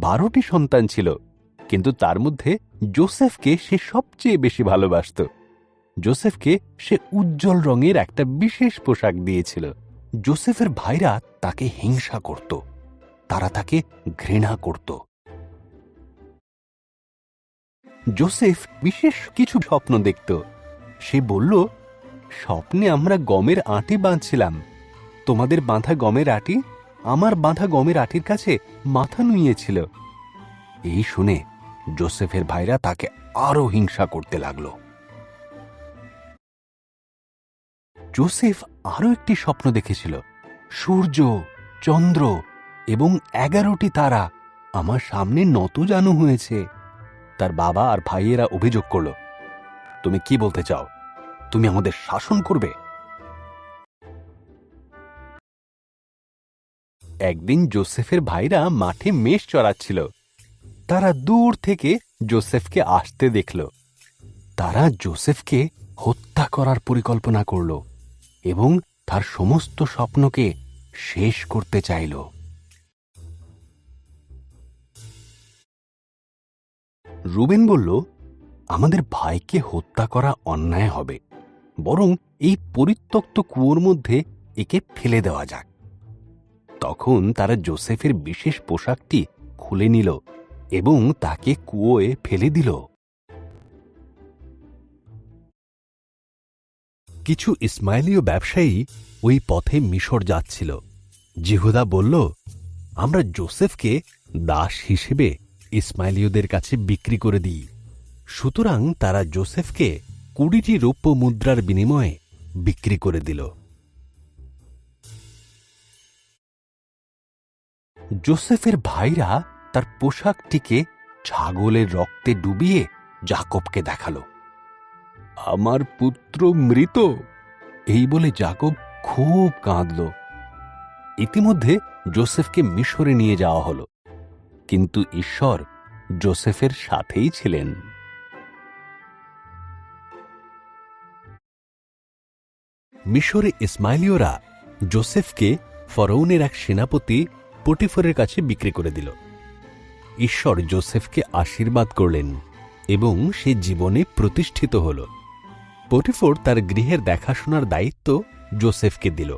12টি সন্তান ছিল, কিন্তু তার মধ্যে যোসেফকে সে সবচেয়ে বেশি ভালোবাসত। যোসেফকে সে উজ্জ্বল রঙের একটা বিশেষ পোশাক দিয়েছিল। যোসেফের ভাইরা তাকে হিংসা করত, তারা তাকে ঘৃণা করত। যোসেফ বিশেষ কিছু স্বপ্ন দেখত। সে বলল, স্বপ্নে আমরা গমের আঁটি বাঁধছিলাম, তোমাদের বাঁধা গমের আঁটি আমার বাঁধা গমের আঁটির কাছে মাথা নুইয়েছিল। এই শুনে যোসেফের ভাইরা তাকে আরো হিংসা করতে লাগল। যোসেফ আরো একটি স্বপ্ন দেখেছিল, সূর্য, চন্দ্র এবং 11টি তারা আমার সামনে নতজানু হয়েছে। তার বাবা আর ভাইয়েরা অভিযোগ করল, তুমি কি বলতে চাও? তুমি আমাদের শাসন করবে? একদিন যোসেফের ভাইরা মাঠে মেষ চড়াচ্ছিল। তারা দূর থেকে যোসেফকে আসতে দেখল। তারা যোসেফকে হত্যা করার পরিকল্পনা করল এবং তার সমস্ত স্বপ্নকে শেষ করতে চাইল। রুবেন বলল, আমাদের ভাইকে হত্যা করা অন্যায় হবে, বরং এই পরিত্যক্ত কুয়োর মধ্যে একে ফেলে দেওয়া যাক। তখন তারা যোসেফের বিশেষ পোশাকটি খুলে নিল এবং তাকে কুয়োয় ফেলে দিল। কিছু ইসমাইলীয় ব্যবসায়ী ওই পথে মিশর যাচ্ছিল। জিহুদা বলল, আমরা যোসেফকে দাস হিসেবে ইসমাইলীয়দের কাছে বিক্রি করে দিই। সুতরাং তারা যোসেফকে 20টি রৌপ্য মুদ্রার বিনিময়ে বিক্রি করে দিল। যোসেফের ভাইরা তার পোশাকটিকে ছাগলের রক্তে ডুবিয়ে যাকবকে দেখালো। আমার পুত্র মৃত, এই বলে যাকব খুব কাঁদল। ইতিমধ্যে যোসেফকে মিশরে নিয়ে যাওয়া হল, কিন্তু ঈশ্বর যোসেফের সাথেই ছিলেন। মিশরে ইসমাইলীয়রা যোসেফকে ফরৌনের এক সেনাপতি পটিফরের কাছে বিক্রি করে দিল। ঈশ্বর যোসেফকে আশীর্বাদ করলেন এবং সে জীবনে প্রতিষ্ঠিত হল। পটিফর তার গৃহের দেখাশোনার দায়িত্ব যোসেফকে দিল।